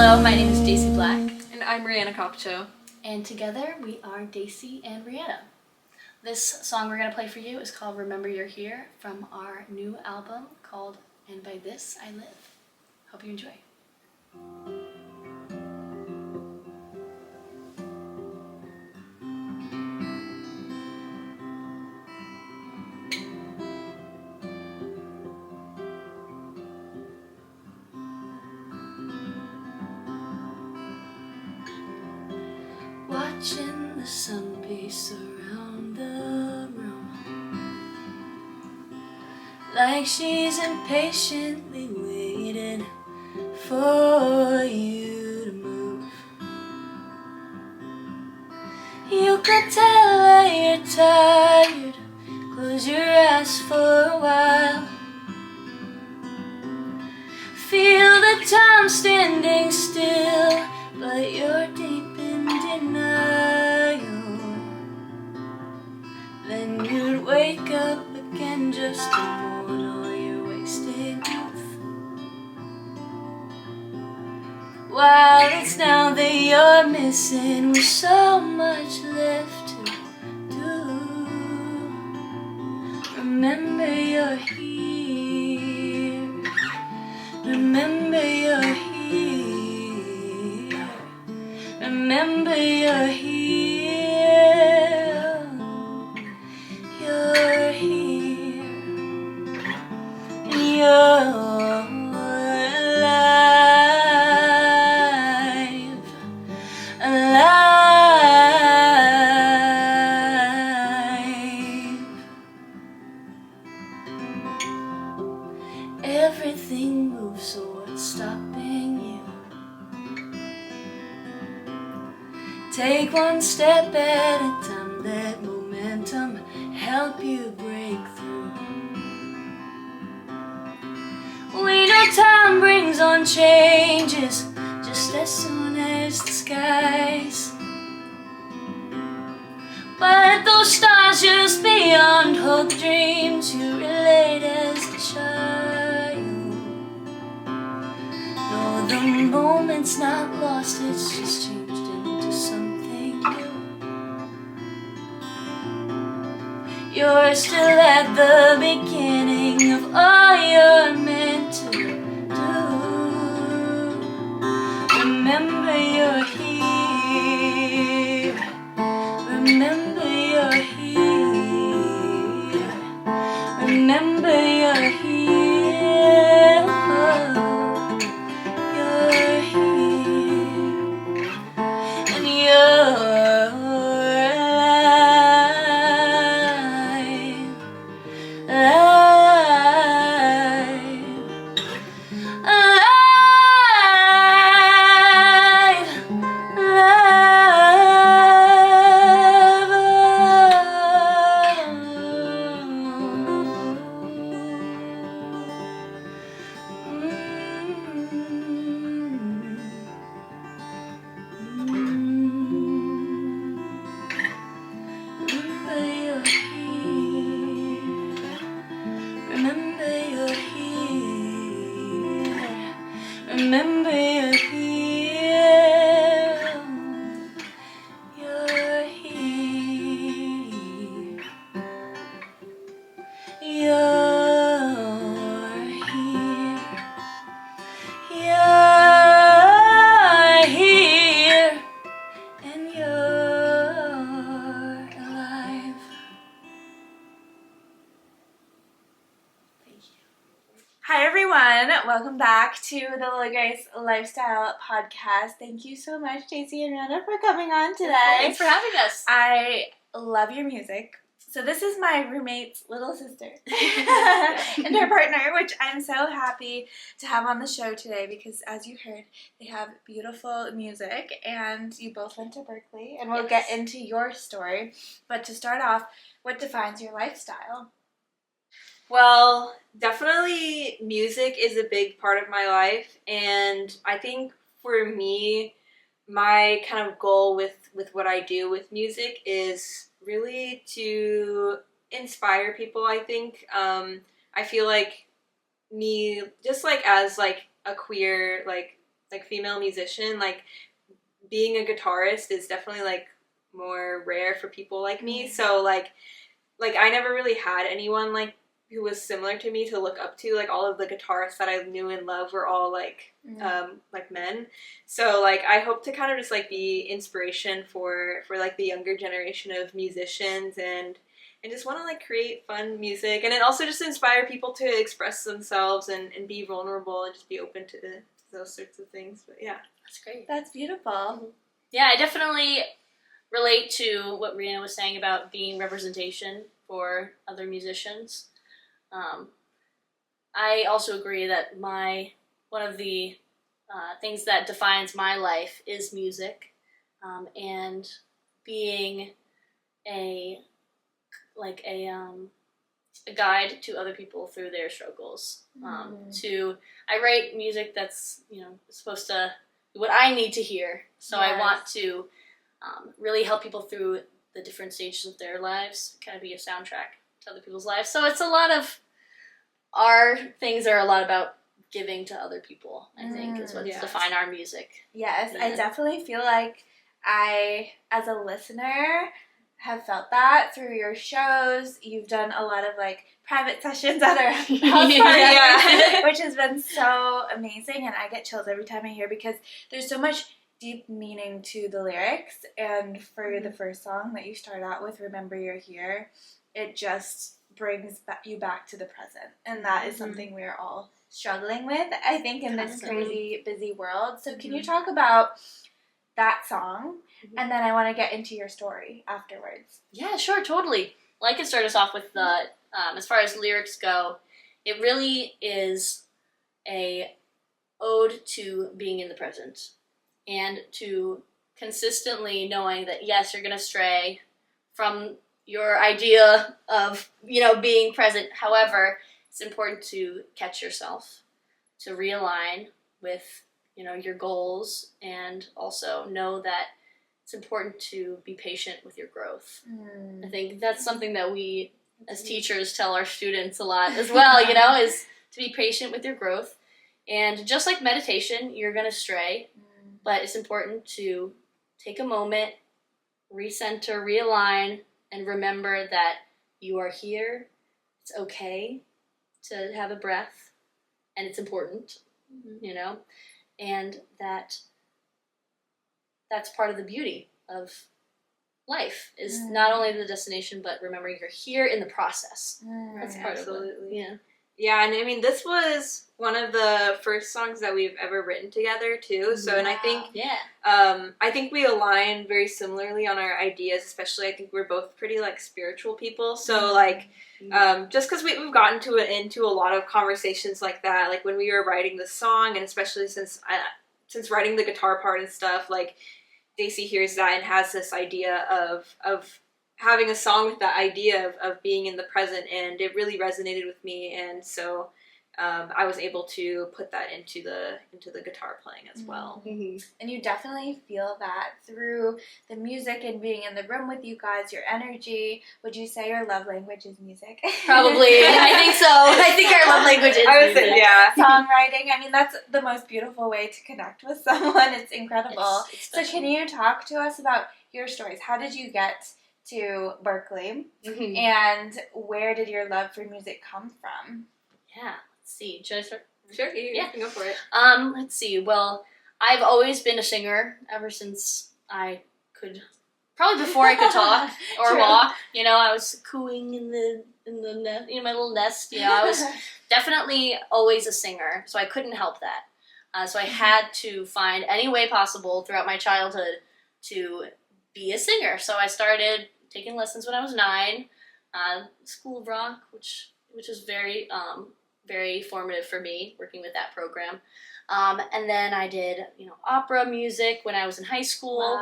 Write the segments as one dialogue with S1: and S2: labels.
S1: Hello, my name is Dacey Black.
S2: And I'm Rianna Kopcho.
S1: And together we are Dacey and Rianna. This song we're going to play for you is called Remember You're Here from our new album called And By This I Live. Hope you enjoy. Watching the sun pace around the room, like she's impatiently waiting for you to move. You could tell her you're tired, close your eyes for a while. Feel the time standing still, but you're deep in denial. Then you'd wake up again just to mourn all your wasted youth. While it's now that you're missing with so much left to do. Remember you're here. Remember you're here. Remember you're here. You're here. And you're alive. Alive. Everything moves, so what's stopping you? Take one step at a time, let momentum help you break through. We know time brings on changes just as soon as the skies. But those stars just beyond hope, dreams you relate as a child. No, the moment's not lost, it's just changed into something new. You're still at the beginning of all you're meant to do. Remember you're here. Remember you're here. Remember you're here. You're here. And you're alive. Alive. Remember you're here. Remember you're here. You're here. You're here. You're here. And you're alive. Thank you.
S3: Hi everyone, welcome back to the Little Grace Lifestyle Podcast. Thank you so much, Dacey and Rianna, for coming on today.
S1: Thanks for having us.
S3: I love your music. So this is my roommate's little sister and her partner, which I'm so happy to have on the show today because, as you heard, they have beautiful music and you both went to Berkley, and we'll get into your story. But to start off, what defines your lifestyle?
S2: Well, definitely music is a big part of my life, and I think for me, my kind of goal with what I do with music is really to inspire people, I think. I feel like me, just like as like a queer like like female musician, like being a guitarist is definitely like more rare for people like me. So like I never really had anyone like who was similar to me to look up to. Like all of the guitarists that I knew and loved were all like men. So like I hope to kind of just like be inspiration for like the younger generation of musicians and just want to like create fun music and then also just inspire people to express themselves and be vulnerable and just be open to those sorts of things. But yeah,
S1: That's great.
S3: That's beautiful.
S1: Yeah, I definitely relate to what Rianna was saying about being representation for other musicians. I also agree that one of the things that defines my life is music, and being a guide to other people through their struggles. I write music that's supposed to what I need to hear, so I want to really help people through the different stages of their lives, kind of be a soundtrack to other people's lives. So it's our things are a lot about giving to other people, I think, is what's define our music.
S3: Yes, I definitely feel like I, as a listener, have felt that through your shows. You've done a lot of like private sessions at our house party, which has been so amazing, and I get chills every time I hear because there's so much deep meaning to the lyrics. And for the first song that you start out with, Remember You're Here, it just brings you back to the present, and that is something we're all struggling with, I think, in this crazy busy world. So can you talk about that song, and then I want to get into your story afterwards.
S1: Yeah, sure, totally. Well, I can start us off with the, as far as lyrics go, it really is a ode to being in the present and to consistently knowing that, yes, you're going to stray from your idea of, being present. However, it's important to catch yourself, to realign with, your goals, and also know that it's important to be patient with your growth. I think that's something that we as teachers tell our students a lot as well, is to be patient with your growth. And just like meditation, you're going to stray, but it's important to take a moment, recenter, realign, and remember that you are here. It's okay to have a breath, and it's important, and that's part of the beauty of life is not only the destination, but remembering you're here in the process. That's part of it.
S2: Yeah, and I mean, this was one of the first songs that we've ever written together too. So, and I think, I think we align very similarly on our ideas. Especially, I think we're both pretty like spiritual people. So, just because we've gotten into a lot of conversations like that, like when we were writing the song, and especially since writing the guitar part and stuff, like Dacey hears that and has this idea of having a song with that idea of being in the present, and it really resonated with me, and so I was able to put that into the guitar playing as well.
S3: And you definitely feel that through the music and being in the room with you guys, your energy. Would you say your love language is music?
S1: Probably. I think so. I think our love language is music.
S2: Say, yeah.
S3: Songwriting. I mean, that's the most beautiful way to connect with someone. It's incredible.
S1: It's
S3: so can you talk to us about your stories? How did you get to Berkley, and where did your love for music come from?
S1: Yeah, let's see. Should I start?
S2: Sure, you can go for it.
S1: Let's see. Well, I've always been a singer ever since I could, probably before I could talk or walk. I was cooing in the nest, my little nest. I was definitely always a singer, so I couldn't help that. So I had to find any way possible throughout my childhood to be a singer. So I started taking lessons when I was 9, School of Rock, which was very very formative for me, working with that program. And then I did opera music when I was in high school,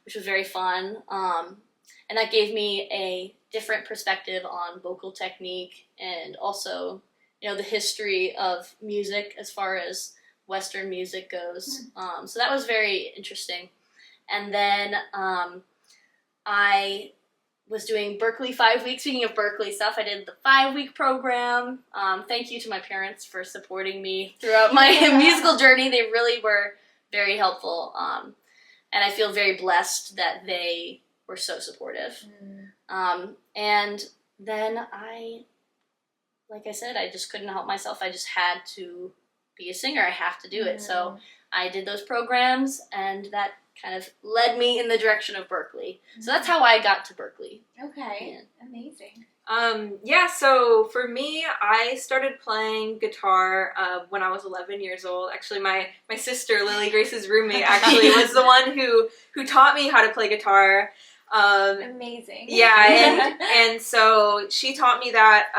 S1: which was very fun. And that gave me a different perspective on vocal technique and also the history of music as far as Western music goes. So that was very interesting. And then I was doing Berkley 5 weeks. Speaking of Berkley stuff, I did the 5-week program. Thank you to my parents for supporting me throughout my musical journey. They really were very helpful. And I feel very blessed that they were so supportive. And then like I said, I just couldn't help myself. I just had to be a singer. I have to do it. So I did those programs, and that kind of led me in the direction of Berkley. So that's how I got to Berkley.
S3: Okay, amazing.
S2: So for me, I started playing guitar when I was 11 years old. Actually, my sister, Lily Grace's roommate, actually was the one who taught me how to play guitar.
S3: Amazing.
S2: Yeah, and so she taught me that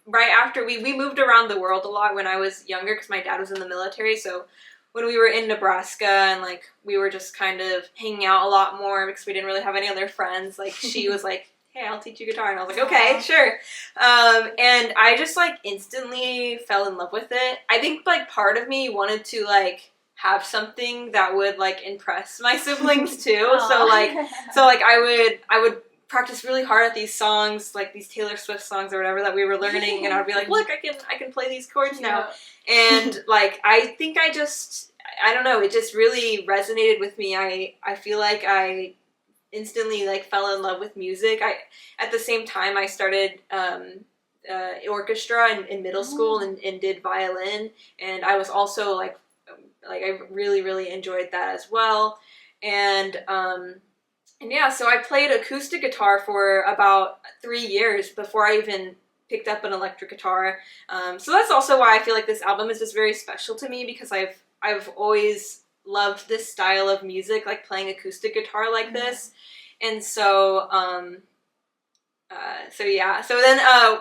S2: right after we moved around the world a lot when I was younger because my dad was in the military. So when we were in Nebraska and like we were just kind of hanging out a lot more because we didn't really have any other friends, like she was like, hey, I'll teach you guitar. And I was like, okay, sure. And I just like instantly fell in love with it. I think like part of me wanted to like have something that would like impress my siblings too. So I would practice really hard at these songs, like these Taylor Swift songs or whatever that we were learning, and I'd be like, look, I can play these chords now. And like I think I don't know, it just really resonated with me. I feel like I instantly like fell in love with music. At the same time I started orchestra in middle school and did violin, and I was also like I really, really enjoyed that as well. And yeah, so I played acoustic guitar for about 3 years before I even picked up an electric guitar. So that's also why I feel like this album is just very special to me, because I've always loved this style of music, like playing acoustic guitar like this. And so then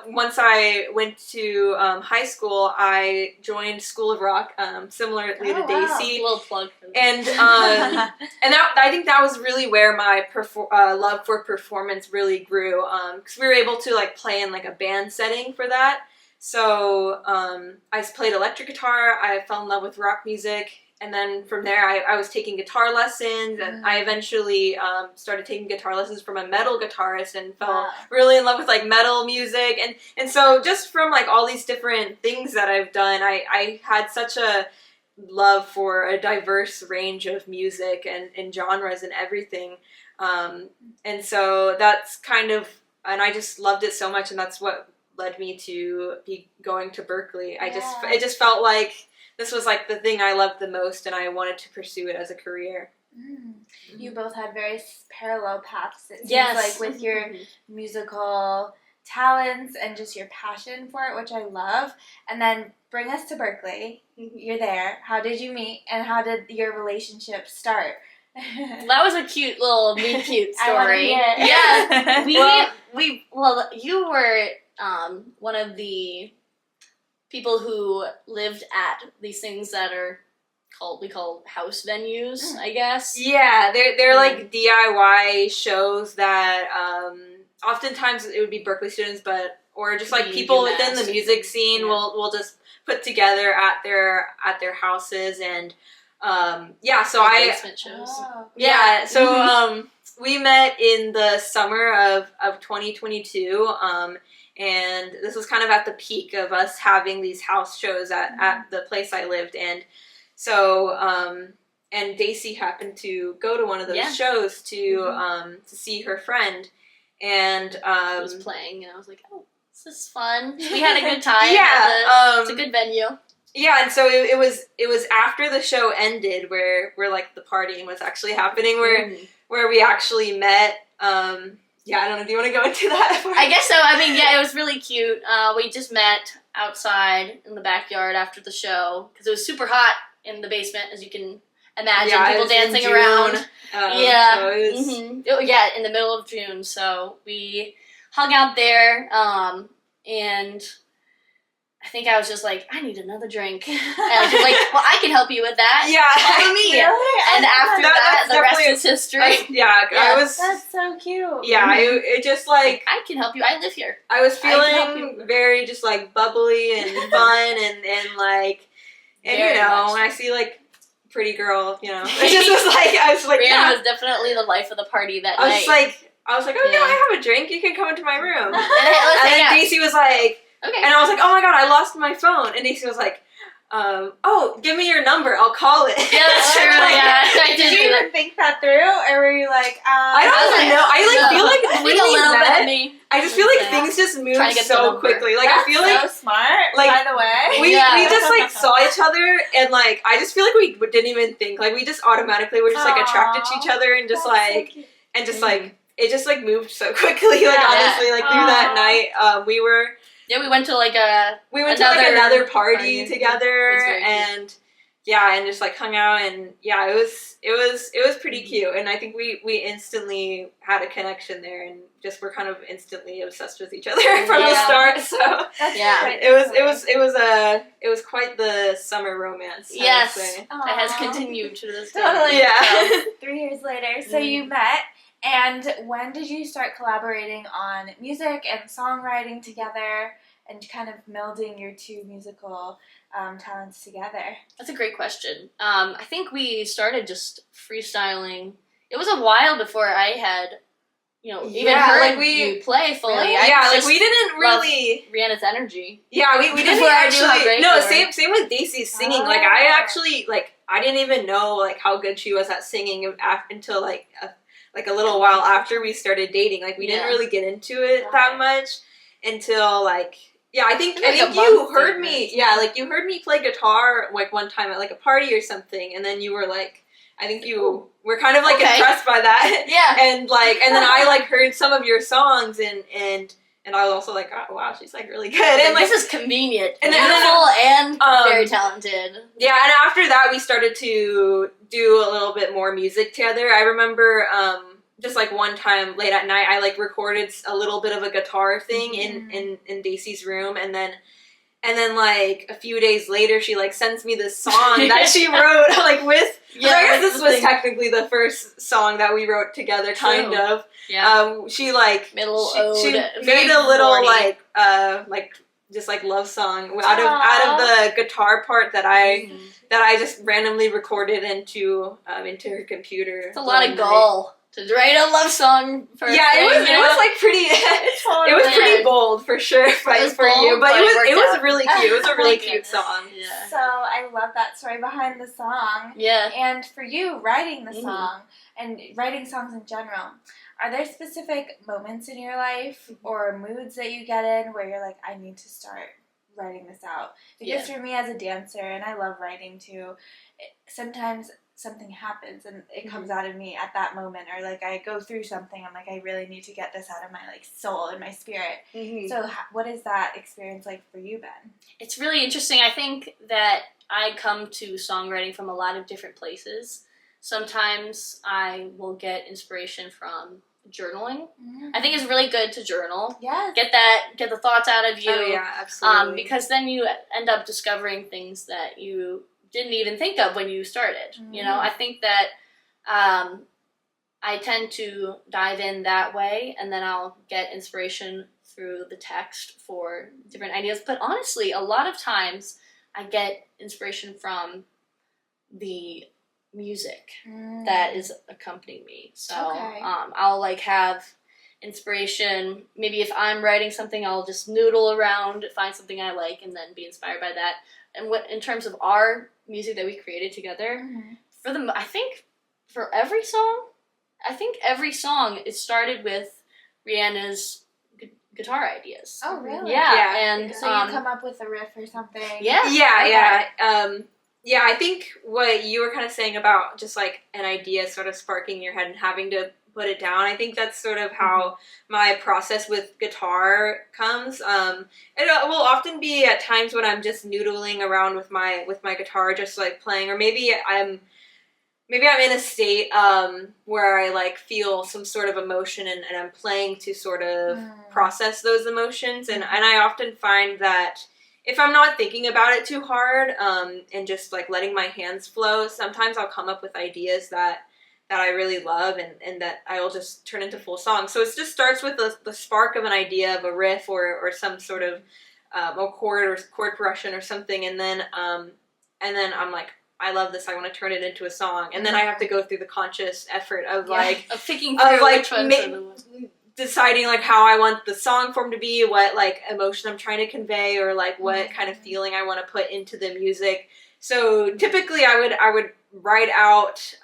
S2: once I went to high school, I joined School of Rock, similarly to Dacey.
S1: A little plug for that.
S2: And I think that was really where my love for performance really grew, because we were able to like play in like a band setting for that. So I played electric guitar. I fell in love with rock music. And then from there, I was taking guitar lessons, and I eventually started taking guitar lessons from a metal guitarist and fell really in love with like metal music. And so just from like all these different things that I've done, I had such a love for a diverse range of music and genres and everything. And so that's kind of, and I just loved it so much, and that's what led me to be going to Berkley. It just felt like this was like the thing I loved the most, and I wanted to pursue it as a career.
S3: You both had very parallel paths, it seems
S1: Yes.
S3: like, with your musical talents and just your passion for it, which I love. And then bring us to Berkley. You're there. How did you meet, and how did your relationship start?
S1: That was a cute little meet cute story.
S3: I wanna hear it.
S1: Yeah, you were one of the people who lived at these things that are we call house venues, I guess.
S2: Yeah, they're like DIY shows that oftentimes it would be Berkley students, or just like people within the music scene will just put together at their houses. And so
S1: basement shows.
S2: We met in the summer of 2022. And this was kind of at the peak of us having these house shows at the place I lived. And so, and Dacey happened to go to one of those shows to see her friend. And
S1: I was playing, and I was like, oh, this is fun. We had a good time. It's a good venue.
S2: Yeah, and so it was after the show ended where like the partying was actually happening, where we actually met. I don't know. Do you want to go into that?
S1: I guess so. I mean, it was really cute. We just met outside in the backyard after the show because it was super hot in the basement, as you can imagine. People dancing around. In the middle of June. So we hung out there, and I think I was just like, I need another drink. And I was like, well, I can help you with that. Follow me.
S3: Really?
S1: And after that, the rest is history.
S3: That's so cute.
S2: Yeah, it just like,
S1: I can help you. I live here.
S2: I was feeling very just like bubbly and fun and like, and
S1: very much.
S2: when I see like pretty girl, it just was like, I was like,
S1: Rianna was definitely the life of the party that night.
S2: I was like, oh I have a drink. You can come into my room.
S1: And
S2: then Dacey was like,
S1: okay.
S2: And I was like, oh my god, I lost my phone. And Dacey was like, oh, give me your number, I'll call it.
S1: Yeah, that's true. Yeah, I
S3: Did you even think that through, or were you like,
S2: I don't even know. I like feel like
S1: I think a little bit of me.
S2: I just feel like things just move
S1: Trying to get the
S2: so
S1: number.
S2: quickly. Like,
S3: that's
S2: I feel like
S3: so smart,
S2: like,
S3: by the way.
S2: we
S1: Yeah.
S2: just like saw each other, and like I just feel like we didn't even think. Like, we just automatically were just like attracted to each other, and just
S3: That's so
S2: like
S3: cute.
S2: and just like it just like moved so quickly. Like,
S3: Yeah.
S2: honestly, like through that
S3: Aw.
S2: night, we
S1: went to like a
S2: to like another party
S1: It
S2: together,
S1: was very cute.
S2: and yeah, and just like hung out, and yeah, it was pretty cute, and I think we instantly had a connection there, and just were kind of instantly obsessed with each other from the
S1: Yeah.
S2: start. So
S3: That's
S1: Yeah.
S3: quite
S2: it was quite the summer romance. I would
S1: Yes,
S2: say.
S3: Aw.
S1: that has continued to this day.
S3: Totally.
S2: Yeah.
S3: 3 years later, so
S1: Mm.
S3: you met, and when did you start collaborating on music and songwriting together, and kind of melding your two musical talents together?
S1: That's a great question. I think we started just freestyling. It was a while before I had, even
S2: Yeah,
S1: heard
S2: like
S1: you play fully.
S3: Really?
S1: I
S2: Yeah, like
S1: just
S2: we didn't
S1: love
S2: really.
S1: Rihanna's energy.
S2: Yeah, we didn't
S1: Before I knew how
S2: actually.
S1: great
S2: No,
S1: you were.
S2: same with Dacey's singing. Like,
S3: Oh.
S2: I actually I didn't even know like how good she was at singing until like a little while after we started dating. Like, we didn't
S1: Yeah.
S2: really get into it that much until like. Yeah, I think
S1: Like a
S2: you
S1: month
S2: heard
S1: or
S2: me.
S1: so.
S2: Yeah, like you heard me play guitar like one time at like a party or something, and then you were like, I think you were kind of like
S1: Okay.
S2: impressed by that.
S1: Yeah.
S2: And then I like heard some of your songs, and I was also like, oh, wow, she's like really good. And like,
S1: this is convenient,
S2: and then-
S1: beautiful, and
S2: Um,
S1: very talented.
S2: yeah, and after that we started to do a little bit more music together. I remember just like one time late at night, I like recorded a little bit of a guitar thing in Dacey's room, and then like a few days later, she like sends me this song that she wrote like with.
S1: Yeah,
S2: I guess
S1: that's
S2: this
S1: the
S2: was
S1: thing.
S2: technically the first song that we wrote together, kind
S1: True.
S2: of.
S1: Yeah,
S2: She like
S1: made a little
S2: she
S1: ode.
S2: made
S1: Very
S2: a little
S1: corny.
S2: like just like love song out of the guitar part that I just randomly recorded into her computer.
S1: It's a lot of gall to write a love song for.
S2: Yeah, it was like pretty.
S3: Totally.
S2: It was pretty bold for sure for
S1: was
S2: you,
S1: bold,
S2: but
S1: but
S2: it
S1: it
S2: was
S1: worked out.
S2: really cute. It was a really
S1: Thank
S2: cute
S1: goodness.
S2: song.
S1: Yeah.
S3: So I love that story behind the song.
S1: Yeah.
S3: And for you, writing the
S1: Mhm.
S3: song and writing songs in general, are there specific moments in your life or moods that you get in where you're like, I need to start writing this out? Because for me as a dancer, and I love writing too, sometimes something happens and it comes out of me at that moment, or like I go through something, I'm like, I really need to get this out of my like soul and my spirit. So what is that experience like for you, Ben?
S1: It's really interesting. I think that I come to songwriting from a lot of different places. Sometimes I will get inspiration from journaling. I think it's really good to journal.
S3: Yes.
S1: Get the thoughts out of you.
S2: Oh yeah, absolutely.
S1: Because then you end up discovering things that you didn't even think of when you started. You know, I think that I tend to dive in that way, and then I'll get inspiration through the text for different ideas. But honestly, a lot of times I get inspiration from the music that is accompanying me. So
S3: Okay.
S1: I'll like have inspiration. Maybe if I'm writing something, I'll just noodle around, find something I like, and then be inspired by that. And what in terms of our music that we created together, I think for every song, every song it started with Rihanna's guitar ideas.
S3: Oh, really?
S1: Yeah, and
S3: So you come up with a riff or something?
S1: Yeah.
S2: Yeah, I think what you were kind of saying about just like an idea sort of sparking in your head and having to put it down, I think that's sort of how my process with guitar comes. It will often be at times when I'm just noodling around with my guitar, just like playing, or maybe I'm in a state where I like feel some sort of emotion and I'm playing to sort of process those emotions, and I often find that if I'm not thinking about it too hard and just like letting my hands flow, sometimes I'll come up with ideas that I really love and that I will just turn into full songs. So it just starts with the spark of an idea of a riff or some sort of a chord progression or something, and then I'm like, I love this, I want to turn it into a song, and then I have to go through the conscious effort of like
S1: of picking through
S2: like
S1: which ones are the ones.
S2: deciding like how I want the song form to be, what like emotion I'm trying to convey, or like what kind of feeling I want to put into the music. So typically I would write out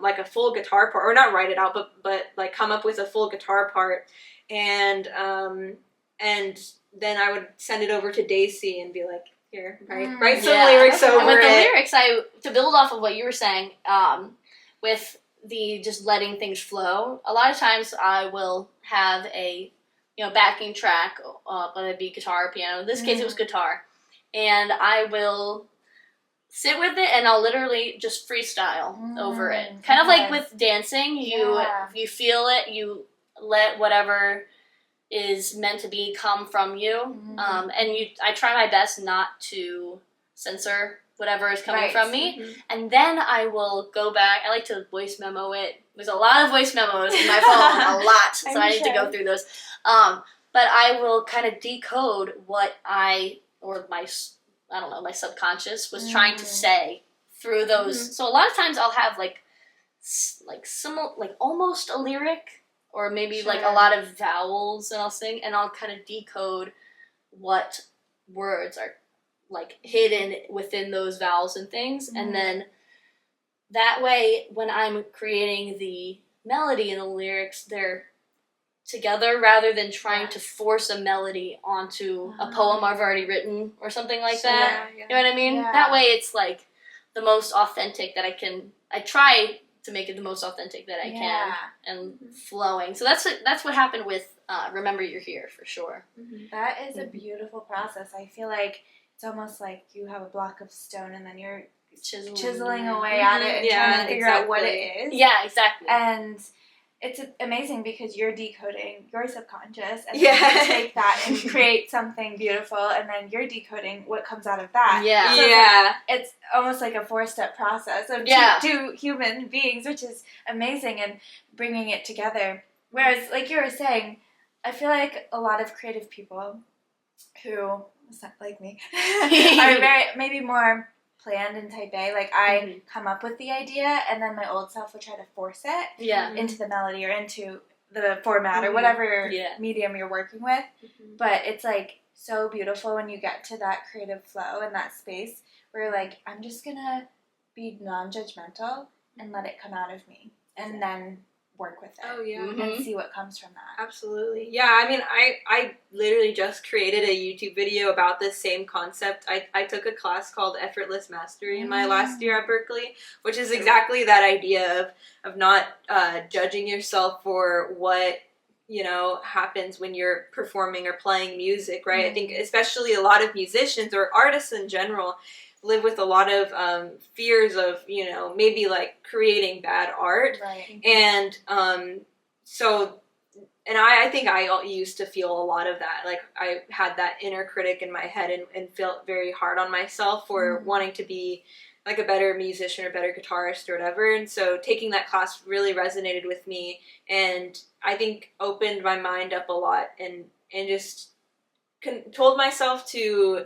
S2: like a full guitar part, or not write it out, but like come up with a full guitar part, and then I would send it over to Dacey and be like, here, write some lyrics over
S1: and with
S2: it.
S1: the lyrics, to build off of what you were saying, with the just letting things flow, a lot of times I will have a backing track, whether it be guitar or piano. In this case, it was guitar, and I will sit with it and I'll literally just freestyle over it. Kind of like with dancing, you feel it, you let whatever is meant to be come from you, and I try my best not to censor whatever is coming from me, and then I will go back. I like to voice memo it. There's a lot of voice memos in my phone, a lot, so I need to go through those. But I will kind of decode what my subconscious was trying to say through those. So a lot of times I'll have like almost a lyric, or maybe like a lot of vowels, and I'll sing, and I'll kind of decode what words are like hidden within those vowels and things, and then that way when I'm creating the melody and the lyrics, they're together rather than trying to force a melody onto a poem I've already written or something like that. You know what I mean? Yeah. That way it's like the most authentic that I can. I try to make it the most authentic that I can and flowing. So that's what happened with Remember You're Here for sure.
S3: That is a beautiful process. I feel like it's almost like you have a block of stone and then you're chiseling away at it and trying to figure out what it is.
S1: Yeah, exactly.
S3: And it's amazing because you're decoding your subconscious, and then you take that and create something beautiful, and then you're decoding what comes out of that.
S1: Yeah.
S3: So it's almost like a 4-step process of two human beings, which is amazing, and bringing it together. Whereas, like you were saying, I feel like a lot of creative people who, like me, are maybe more planned and type A. Like I come up with the idea, and then my old self will try to force it into the melody or into the format or whatever medium you're working with. But it's like so beautiful when you get to that creative flow and that space where you're like, I'm just gonna be non-judgmental and let it come out of me, and then work with it and see what comes from that.
S2: Absolutely. Yeah, I mean, I literally just created a YouTube video about this same concept. I took a class called Effortless Mastery in my last year at Berkley, which is exactly that idea of not judging yourself for what happens when you're performing or playing music, right? I think especially a lot of musicians or artists in general live with a lot of fears of, maybe like creating bad art.
S3: Right.
S2: And I think I used to feel a lot of that. Like I had that inner critic in my head and felt very hard on myself for wanting to be like a better musician or better guitarist or whatever. And so taking that class really resonated with me, and I think opened my mind up a lot and just told myself to,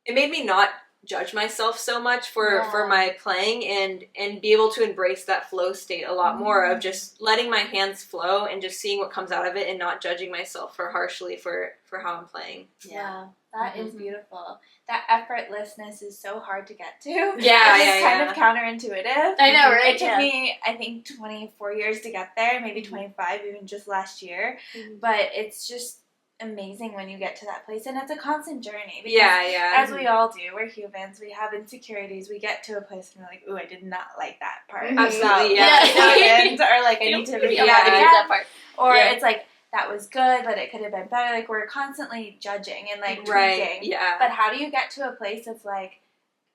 S2: it made me not judge myself so much for my playing and be able to embrace that flow state a lot more of just letting my hands flow and just seeing what comes out of it and not judging myself harshly for how I'm playing.
S3: Yeah, that is beautiful. That effortlessness is so hard to get to.
S2: It's
S3: kind of counterintuitive.
S1: I know, right?
S3: It took me, I think, 24 years to get there, maybe 25 even just last year. But it's just amazing when you get to that place, and it's a constant journey because as we all do, we're humans, we have insecurities, we get to a place and we're like, ooh, I did not like that part.
S2: Absolutely.
S3: Or like I need to read that
S1: part.
S3: Or it's like, that was good, but it could have been better. Like we're constantly judging and like tweaking. But how do you get to a place of like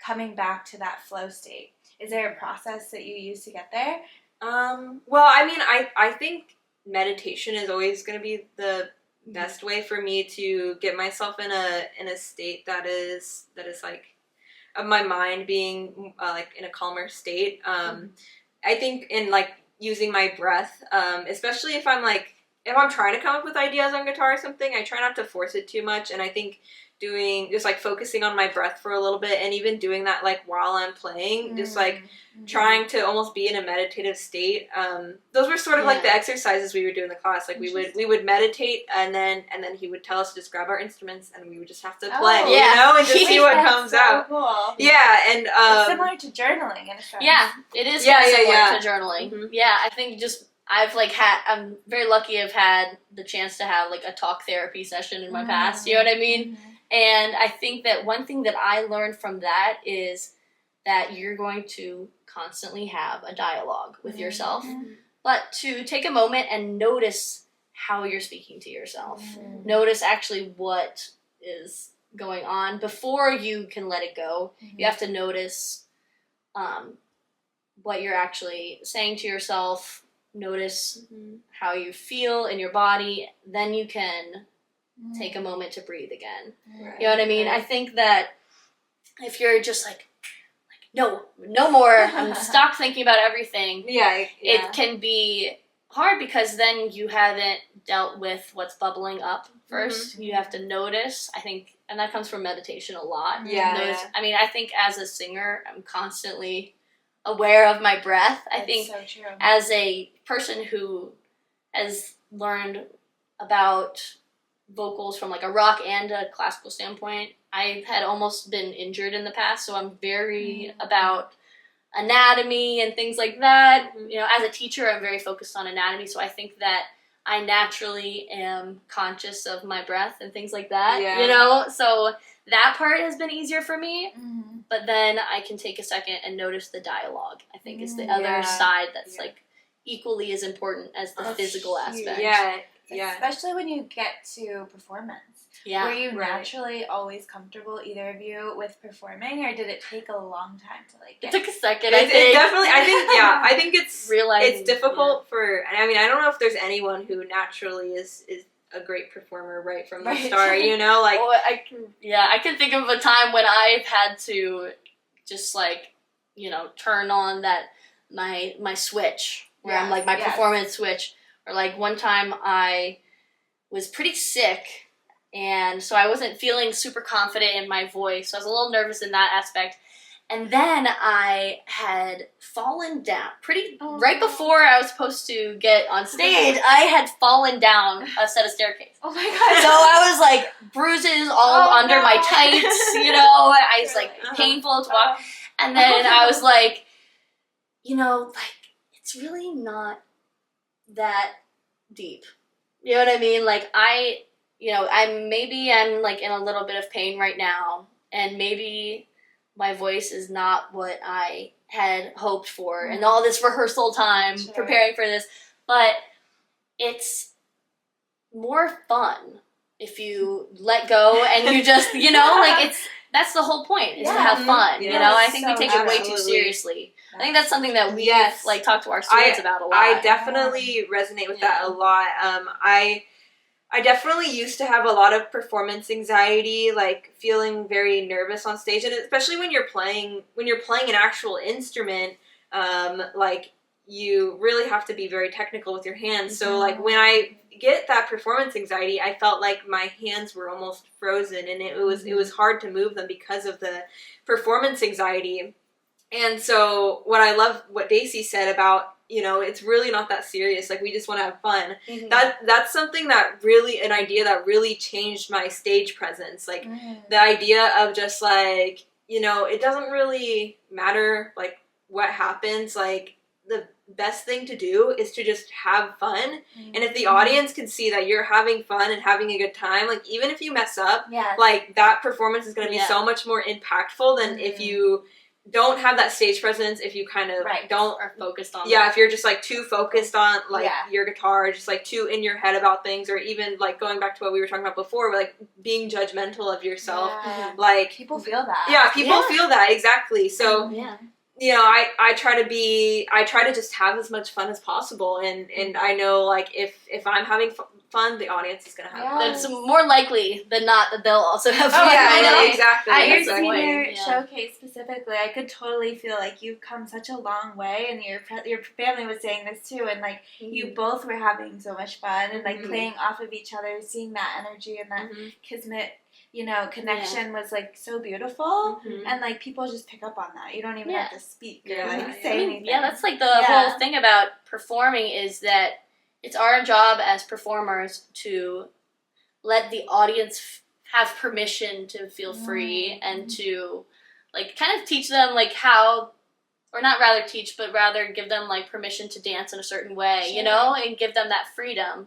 S3: coming back to that flow state? Is there a process that you use to get there?
S2: Well, I mean, I think meditation is always going to be the best way for me to get myself in a state that is like of my mind being like in a calmer state. I think in like using my breath, especially if I'm like if I'm trying to come up with ideas on guitar or something, I try not to force it too much. And I think doing just like focusing on my breath for a little bit, and even doing that like while I'm playing, just like trying to almost be in a meditative state. Those were sort of like the exercises we would do in the class. Like we would meditate, and then he would tell us to just grab our instruments, and we would just have to play, you know, and just see what comes out.
S3: Cool.
S2: Yeah, and
S3: it's similar to journaling in a sense.
S1: Yeah, it is similar to journaling. Yeah, I think I'm very lucky I've had the chance to have like a talk therapy session in my past, you know what I mean? And I think that one thing that I learned from that is that you're going to constantly have a dialogue with yourself, but to take a moment and notice how you're speaking to yourself. Notice actually what is going on before you can let it go. You have to notice what you're actually saying to yourself. Notice how you feel in your body. Then you can take a moment to breathe again. You know what I mean? I think that if you're just like no more, stop thinking about everything. It can be hard because then you haven't dealt with what's bubbling up first. You have to notice, I think, and that comes from meditation a lot. I mean, I think as a singer, I'm constantly aware of my breath. I think
S3: so true.
S1: As a person who has learned about vocals from like a rock and a classical standpoint, I had almost been injured in the past, so I'm very about anatomy and things like that. You know, as a teacher, I'm very focused on anatomy, so I think that I naturally am conscious of my breath and things like that, you know? So that part has been easier for me, but then I can take a second and notice the dialogue, I think is the other side that's like equally as important as the physical aspect.
S3: Especially when you get to performance. Were you naturally always comfortable, either of you, with performing, or did it take a long time to like get
S1: It took a second,
S2: I think it's
S1: realizing
S2: it's difficult for, I mean, I don't know if there's anyone who naturally is a great performer right from the start, you know, like
S1: I can think of a time when I've had to just like, you know, turn on that my switch where I'm like my performance switch, or like one time I was pretty sick, and so I wasn't feeling super confident in my voice, so I was a little nervous in that aspect. And then I had fallen down right before I was supposed to get on stage. I had fallen down a set of staircase.
S3: Oh my god!
S1: So I was like bruises all under my tights, you know. I was like painful to walk, and then I was like, you know, like it's really not that deep. You know what I mean? Like I'm like in a little bit of pain right now, and maybe my voice is not what I had hoped for, and all this rehearsal time preparing for this, but it's more fun if you let go and you just, you know, like that's the whole point, is to have fun, you know? I think we take it way too seriously. I think that's something that we've like talked to our students about a lot.
S2: I definitely resonate with that a lot. I definitely used to have a lot of performance anxiety, like feeling very nervous on stage, and especially when you're playing an actual instrument, like you really have to be very technical with your hands. So like when I get that performance anxiety, I felt like my hands were almost frozen, and it was hard to move them because of the performance anxiety. And so what Dacey said about, you know, it's really not that serious. Like, we just want to have fun. That's something an idea that really changed my stage presence. Like, the idea of just like, you know, it doesn't really matter like what happens. Like, the best thing to do is to just have fun. And if the audience can see that you're having fun and having a good time, like, even if you mess up, like, that performance is going to be so much more impactful than if you don't have that stage presence, if you kind of don't
S1: are focused on
S2: if you're just like too focused on like your guitar, just like too in your head about things, or even like going back to what we were talking about before, like being judgmental of yourself. Like,
S3: people feel that.
S2: People feel that, exactly. So you know, I try to just have as much fun as possible, and I know, like, if I'm having fun, the audience is going to have fun.
S1: It's more likely than not that they'll also have fun.
S2: Exactly.
S3: At your
S2: Exactly.
S3: senior showcase specifically, I could totally feel like you've come such a long way, and your family was saying this too, and like you both were having so much fun, and like playing off of each other, seeing that energy and that kismet, connection was like so beautiful, and like people just pick up on that. You don't even have to speak or say anything.
S1: Yeah, that's like the whole thing about performing is that it's our job as performers to let the audience have permission to feel free and to like kind of teach them like how, or not rather teach, but rather give them like permission to dance in a certain way, and give them that freedom.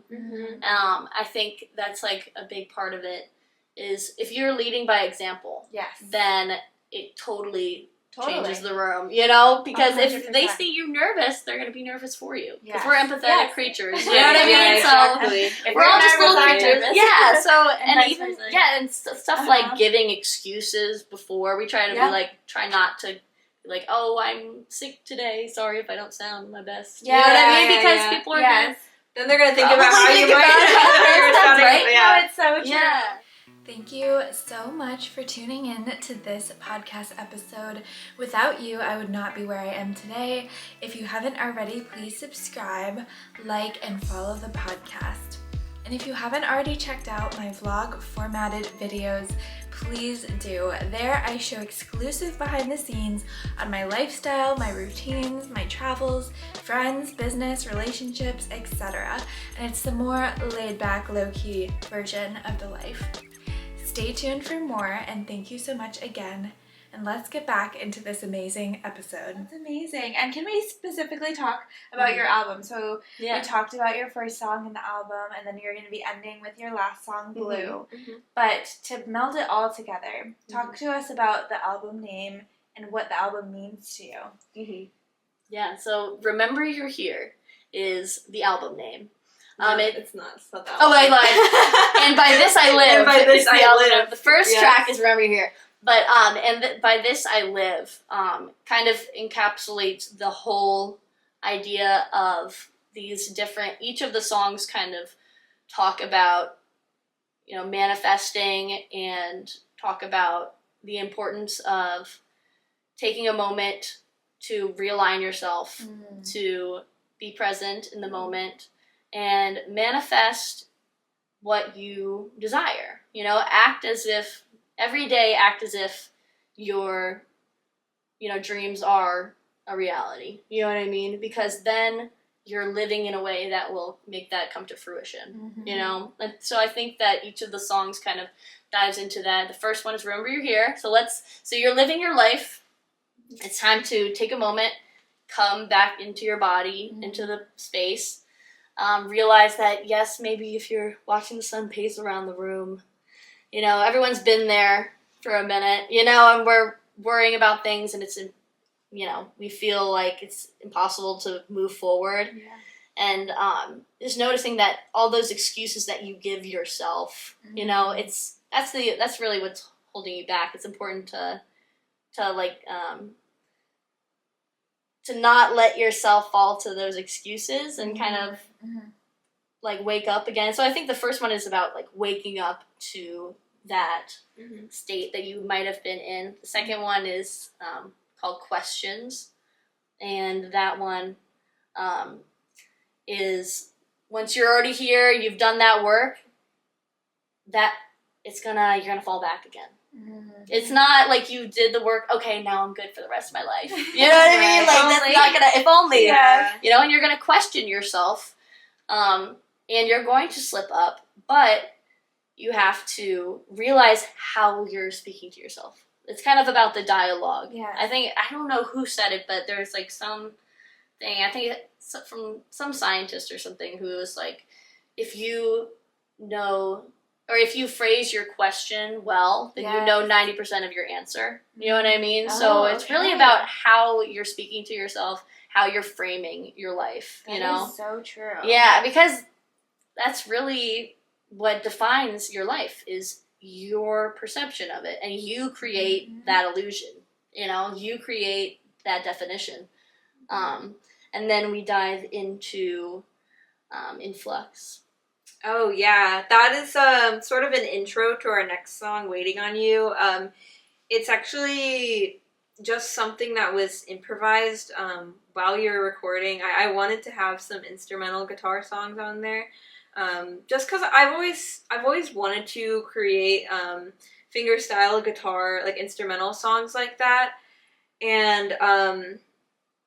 S1: I think that's like a big part of it is if you're leading by example, then it totally changes the room, because 100%. If they see you nervous, they're going to be nervous for you. Because we're empathetic creatures, you know what I mean?
S2: Exactly.
S1: So we're all just little creatures. Yeah, so, and
S3: even,
S1: and stuff like giving excuses before, we try to be like, try not to, like, oh, I'm sick today, sorry if I don't sound my best. You know what I mean? Because people are going to...
S2: Then they're going to think about how you might
S1: That's right.
S3: No, it's so true.
S1: Yeah.
S3: Thank you so much for tuning in to this podcast episode. Without you, I would not be where I am today. If you haven't already, please subscribe, like, and follow the podcast. And if you haven't already checked out my vlog formatted videos, please do. There I show exclusive behind the scenes on my lifestyle, my routines, my travels, friends, business, relationships, etc. And it's the more laid back, low-key version of the life. Stay tuned for more, and thank you so much again. And let's get back into this amazing episode. That's amazing. And can we specifically talk about your album? So we talked about your first song in the album, and then you're going to be ending with your last song, Blue. But to meld it all together, talk to us about the album name and what the album means to you.
S1: Yeah, so Remember You're Here is the album name.
S2: It's not that
S1: Oh, I lied. And By This I Live.
S2: And By This I Live.
S1: The first track is Remember You're Here. But, By This I Live kind of encapsulates the whole idea of these different, each of the songs kind of talk about, manifesting and talk about the importance of taking a moment to realign yourself, to be present in the moment, and manifest what you desire. Every day act as if your, dreams are a reality. You know what I mean? Because then you're living in a way that will make that come to fruition, And so I think that each of the songs kind of dives into that. The first one is Remember You're Here. So you're living your life. It's time to take a moment, come back into your body, into the space. Realize that, yes, maybe if you're watching the sun pace around the room, everyone's been there for a minute, and we're worrying about things, and it's, we feel like it's impossible to move forward. And just noticing that all those excuses that you give yourself, that's really what's holding you back. It's important to not let yourself fall to those excuses and kind of like wake up again. So I think the first one is about like waking up to that state that you might have been in. The second one is called Questions, and that one is once you're already here, you've done that work, that you're gonna fall back again. It's not like you did the work, okay, now I'm good for the rest of my life. You know what I mean? Like, that's not gonna, if only. And you're gonna question yourself, and you're going to slip up, but you have to realize how you're speaking to yourself. It's kind of about the dialogue. I don't know who said it, but there's like some thing, I think it's from some scientist or something, who was like, if you phrase your question well, then you know 90% of your answer. You know what I mean? So it's really about how you're speaking to yourself, how you're framing your life.
S3: That is so true.
S1: Yeah, because that's really what defines your life, is your perception of it, and you create that illusion. You create that definition. And then we dive into influx.
S2: Oh yeah, that is sort of an intro to our next song, "Waiting on You." It's actually just something that was improvised while you were recording. I wanted to have some instrumental guitar songs on there, just because I've always wanted to create fingerstyle guitar, like instrumental songs like that, and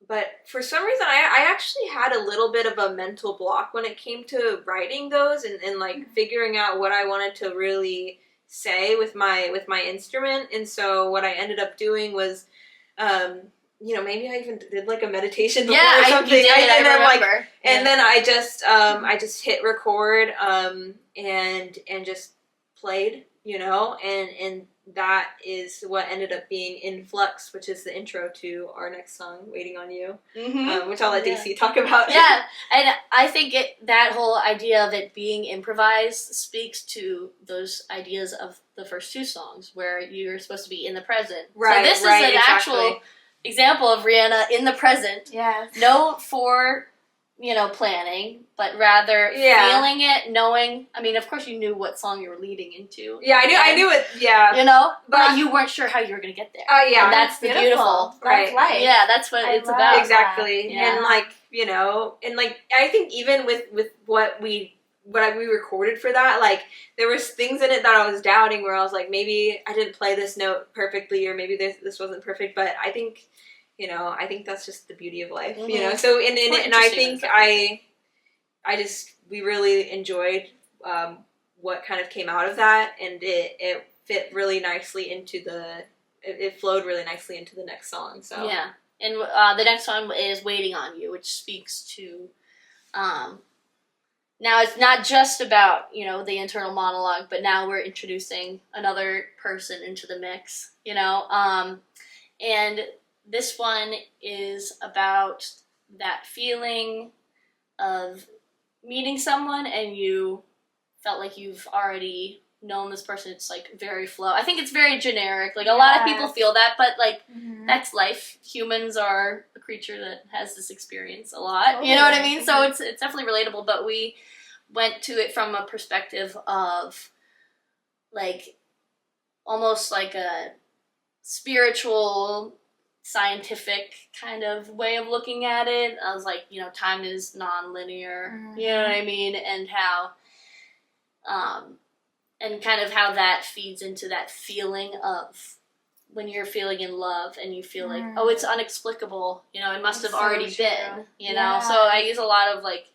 S2: but for some reason I actually had a little bit of a mental block when it came to writing those and like figuring out what I wanted to really say with my instrument. And so what I ended up doing was maybe I even did like a meditation before or something.
S1: You did, I remember.
S2: And then I just hit record and just played, and that is what ended up being Influx, which is the intro to our next song, "Waiting on You," which I'll let Dacey talk about.
S1: Yeah, and I think that whole idea of it being improvised speaks to those ideas of the first two songs, where you're supposed to be in the present.
S2: Right,
S1: so this is an actual example of Rianna in the present.
S3: Yes.
S1: No for, planning, but rather feeling it, knowing. I mean, of course, you knew what song you were leading into.
S2: Yeah, I knew it. Yeah,
S1: but you weren't sure how you were going to get there.
S2: Yeah,
S1: and that's the beautiful.
S3: Right. Life.
S1: Yeah, that's what it's about.
S2: Exactly.
S1: Yeah.
S2: And I think even with what we recorded for that, like there was things in it that I was doubting, where I was like, maybe I didn't play this note perfectly, or maybe this wasn't perfect. But I think that's just the beauty of life, So and I think we really enjoyed what kind of came out of that, and it fit really nicely into it flowed really nicely into the next song. So
S1: yeah, and the next song is "Waiting on You," which speaks to. Now it's not just about the internal monologue, but now we're introducing another person into the mix, and this one is about that feeling of meeting someone and you felt like you've already known this person. It's like very flow. I think it's very generic. Like a lot of people feel that, but like that's life. Humans are a creature that has this experience a lot.
S3: Totally.
S1: You know what I mean? So it's definitely relatable, but we went to it from a perspective of like almost like a spiritual, scientific kind of way of looking at it. I was like, time is non-linear, you know what I mean? And how, and kind of how that feeds into that feeling of when you're feeling in love and you feel like, oh, it's unexplicable, it must have already been, So I use a lot of like,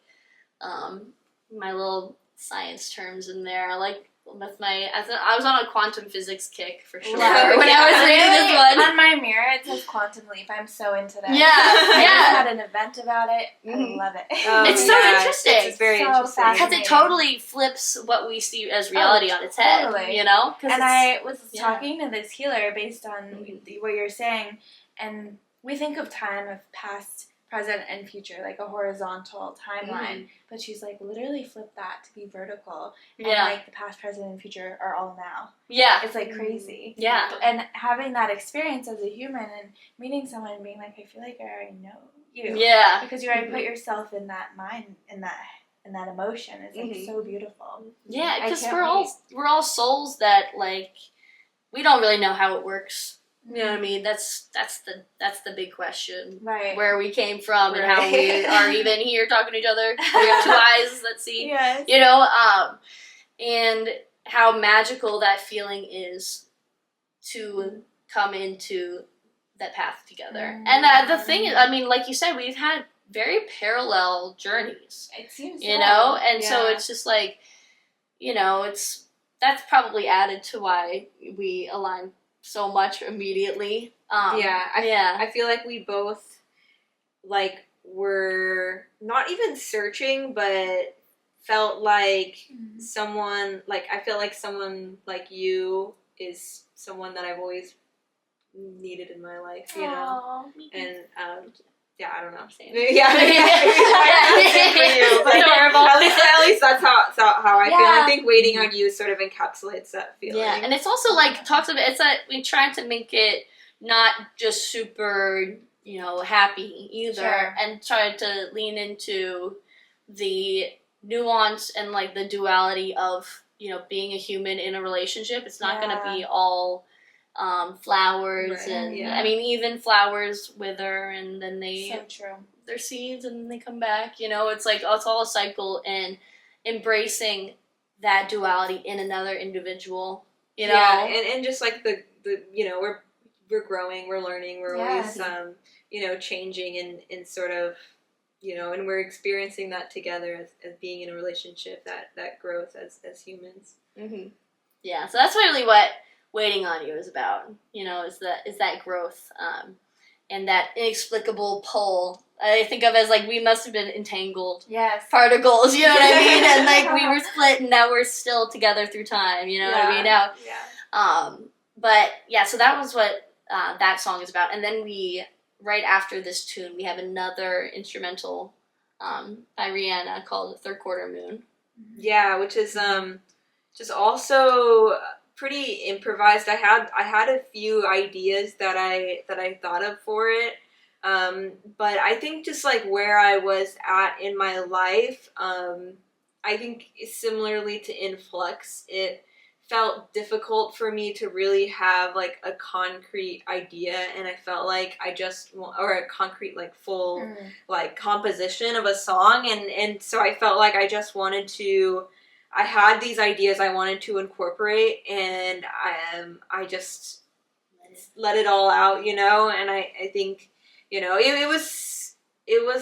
S1: my little science terms in there. Like, I was on a quantum physics kick for sure when I was reading this one.
S3: On my mirror it says Quantum Leap. I'm so into that.
S1: Yeah,
S3: I had an event about it. I love it.
S1: It's so interesting.
S2: It's very interesting
S1: because it totally flips what we see as reality on its head.
S3: Totally.
S1: And
S3: I was talking to this healer based on what you're saying, and we think of time of past, present, and future, like a horizontal timeline. But she's like, literally flip that to be vertical. And like the past, present, and future are all now. Yeah. It's like crazy.
S1: Yeah.
S3: And having that experience as a human and meeting someone and being like, I feel like I already know you.
S1: Yeah.
S3: Because you already put yourself in that mind, in that emotion. It's like so beautiful.
S1: Yeah, because we're all souls that like we don't really know how it works. You know what I mean? That's the big question.
S3: Right.
S1: Where we came from and how we are even here talking to each other. We have two eyes that see.
S3: Yes.
S1: And how magical that feeling is to come into that path together. And the thing is, I mean, like you said, we've had very parallel journeys.
S3: It seems
S1: and so it's just like, that's probably added to why we align so much immediately.
S2: I feel like we both like were not even searching, but felt like someone like I feel like someone like you is someone that I've always needed in my life, and I don't know. Same. Yeah, At least that's how I feel. I think "Waiting on You" sort of encapsulates that feeling.
S1: Yeah, and it's also like talks about we try to make it not just super happy either, and try to lean into the nuance and like the duality of, you know, being a human in a relationship. It's not going to be all flowers,
S2: Right,
S1: and
S2: yeah.
S1: I mean, even flowers wither and then
S3: So true.
S1: they're seeds and then they come back, you know. It's like, it's all a cycle, and embracing that duality in another individual, you know.
S2: Yeah, and just like the you know, we're growing, we're learning, we're
S3: Yes.
S2: always you know, changing and sort of, you know, and we're experiencing that together as being in a relationship, that growth as humans.
S1: Mm-hmm. Yeah, so that's really what Waiting on You is about, you know, is that growth, and that inexplicable pull. I think of as like we must have been entangled
S3: Yes.
S1: particles, you know what I mean? And like we were split and now we're still together through time, you know what I mean? Now, but yeah, so that was what that song is about. And then right after this tune, we have another instrumental by Rianna called Third Quarter Moon.
S2: Yeah, which is just also pretty improvised. I had a few ideas that I thought of for it, but I think just like where I was at in my life, I think similarly to Influx, it felt difficult for me to really have like a concrete idea, and I felt like or a concrete like full like composition of a song, and so I felt like I had these ideas I wanted to incorporate, and I just let it all out, you know. And I think, you know, it was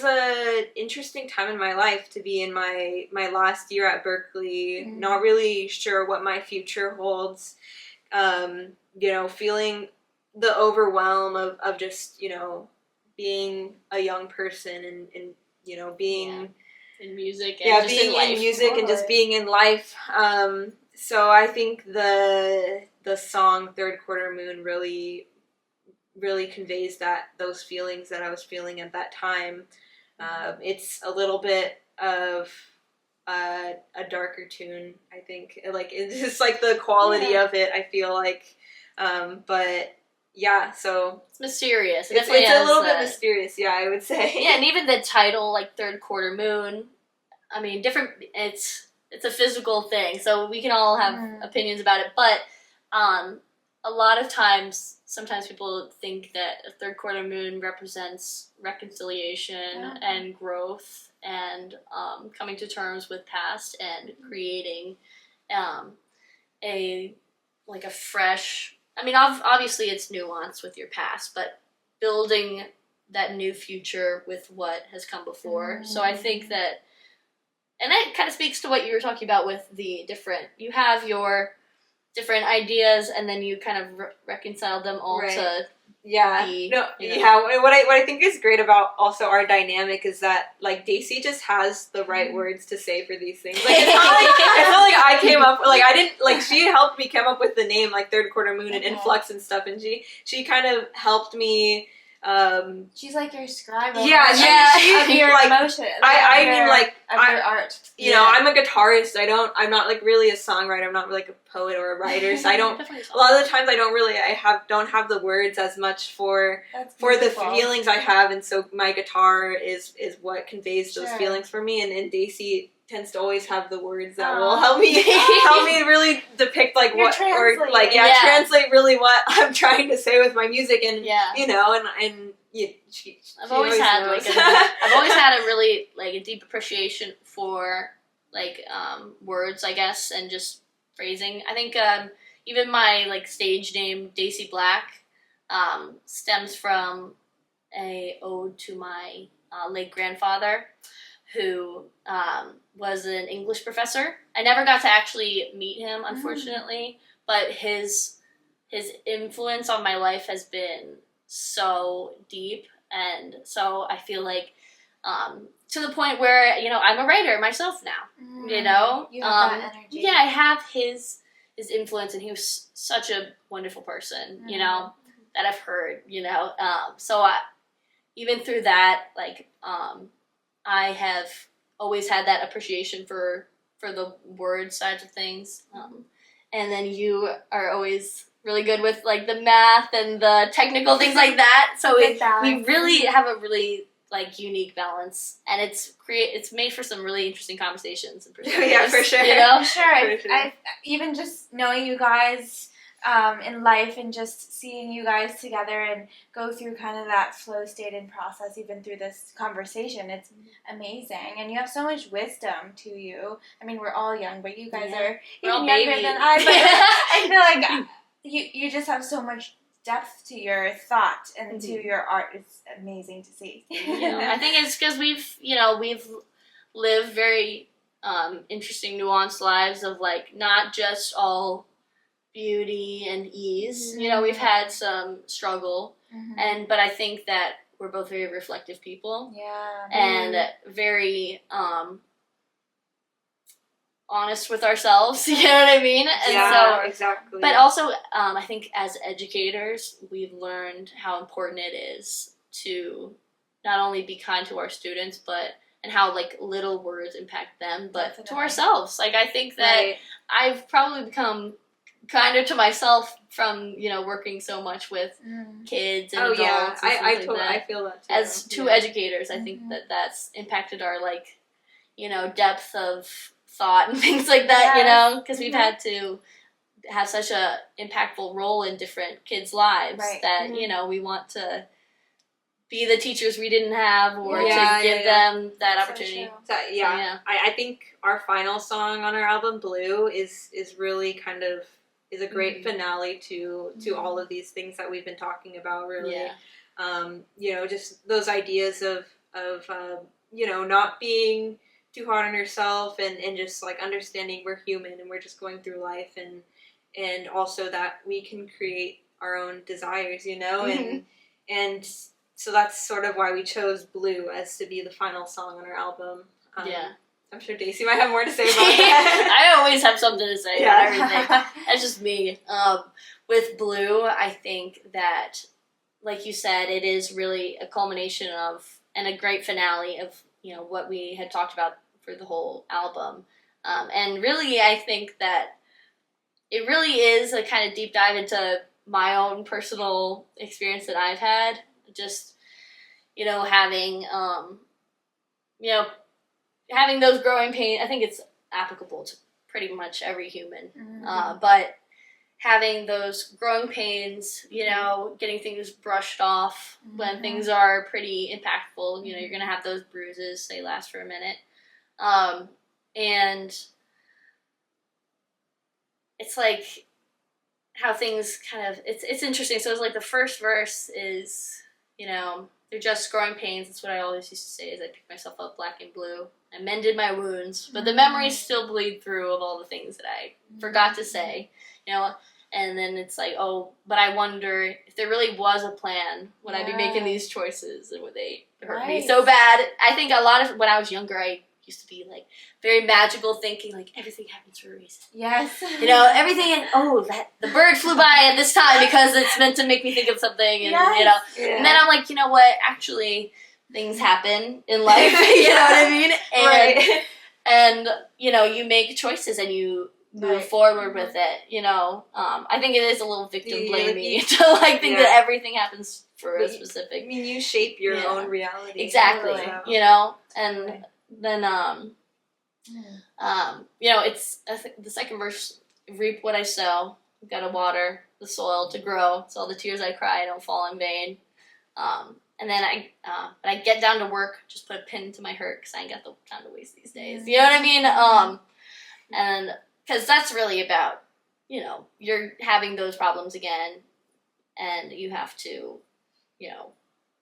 S2: a interesting time in my life to be in my last year at Berkley, not really sure what my future holds, you know, feeling the overwhelm of just, you know, being a young person and you know, being
S1: in music and just
S2: being
S1: in life.
S2: music and just being in life. So I think the song Third Quarter Moon really conveys those feelings that I was feeling at that time. It's a little bit of a darker tune, I think. Like, it's just like the quality of it, I feel like. But yeah, so
S1: it's mysterious.
S2: It's a little bit mysterious, yeah, I would say.
S1: Yeah, and even the title, like Third Quarter Moon, I mean, it's a physical thing, so we can all have opinions about it, but a lot of times, sometimes people think that a third quarter moon represents reconciliation and growth and coming to terms with past and creating a fresh, I mean, obviously it's nuanced with your past, but building that new future with what has come before. So I think that, and that kind of speaks to what you were talking about with the different, you have your different ideas and then you kind of reconcile them all to
S2: what I think is great about also our dynamic is that like Dacey just has the right words to say for these things. Like it's not like I came up, like I didn't, like she helped me come up with the name like Third Quarter Moon and Influx and stuff, and she kind of helped me.
S3: She's like your scribe.
S2: She of
S3: your
S2: like,
S3: emotions.
S2: I mean, like
S3: of your art.
S2: You know, I'm a guitarist. I'm not like really a songwriter. I'm not like a poet or a writer. So I don't. A lot of the times, I don't have the words as much for the feelings I have, and so my guitar is what conveys those feelings for me. And Dacey tends to always have the words that will help me really depict like translate really what I'm trying to say with my music, and you know, and
S1: I've always had a really like a deep appreciation for like words, I guess, and just phrasing. I think even my like stage name Dacey Black stems from a ode to my late grandfather, who was an English professor. I never got to actually meet him, unfortunately, but his influence on my life has been so deep, and so I feel like to the point where, you know, I'm a writer myself now. You know,
S3: you have that energy.
S1: Yeah, I have his influence, and he was such a wonderful person. You know, that I've heard. You know, so even through that, like I have always had that appreciation for the word side of things, and then you are always really good with like the math and the technical things like that. So we really have a really like unique balance, and it's made for some really interesting conversations and perspectives.
S2: Yeah, for sure.
S1: You know,
S3: Sure.
S2: For sure.
S3: I even just knowing you guys in life and just seeing you guys together and go through kind of that flow state and process even through this conversation, it's amazing. And you have so much wisdom to you. I mean, we're all young, but you guys are
S1: We're all
S3: even younger
S1: babies.
S3: than I. But I feel like you just have so much depth to your thought and to your art. It's amazing to see.
S1: You know, I think it's because we've lived very interesting, nuanced lives of like not just all beauty and ease. You know, we've had some struggle, but I think that we're both very reflective people.
S3: Yeah.
S1: And very honest with ourselves. You know what I mean? And
S2: Yeah, exactly.
S1: But also, I think as educators, we've learned how important it is to not only be kind to our students, and how like little words impact them, but
S3: Definitely.
S1: to ourselves. Like I think that
S2: Right.
S1: I've probably become kinder to myself from working so much with kids and adults.
S2: Yeah,
S1: and things like that.
S2: I feel that too.
S1: As two educators, I think that that's impacted our depth of thought and things like that.
S3: Yes.
S1: Because we've had to have such a impactful role in different kids' lives that we want to be the teachers we didn't have, or to give them that opportunity.
S3: So
S2: So, I think our final song on our album, Blue, is really kind of is a great finale to all of these things that we've been talking about. Really, just those ideas of not being too hard on yourself, and just like understanding we're human and we're just going through life, and also that we can create our own desires, and so that's sort of why we chose Blue as to be the final song on our album. I'm sure Dacey might have more to say about that.
S1: I always have something to say about everything. That's just me. With Blue, I think that, like you said, it is really a culmination of, and a great finale of, what we had talked about for the whole album. And really, I think that it really is a kind of deep dive into my own personal experience that I've had. Just, having, having those growing pains. I think it's applicable to pretty much every human. But having those growing pains, getting things brushed off when things are pretty impactful, you're going to have those bruises. They last for a minute. And it's like how things kind of, it's interesting. So it's like the first verse is, they're just growing pains. That's what I always used to say, is I picked myself up black and blue. I mended my wounds, but the memories still bleed through of all the things that I forgot to say, and then it's like, oh, but I wonder if there really was a plan, would I be making these choices, and would they hurt me so bad? I think a lot of, when I was younger, I used to be like very magical thinking, like everything happens for a reason.
S3: Yes.
S1: Everything, and that the bird flew by at this time because it's meant to make me think of something, and and then I'm like, you know what, actually things happen in life, you know what I mean? And you make choices and you move forward with it, I think it is a little victim blamey to think that everything happens for a specific.
S2: I mean, you shape your own reality.
S1: Exactly.
S2: So.
S1: And then it's the second verse, reap what I sow, I've got to water the soil to grow, so all the tears I cry don't fall in vain. And then when I get down to work, just put a pin to my hurt, because I ain't got the time to waste these days. You know what I mean? And because that's really about, you're having those problems again, and you have to,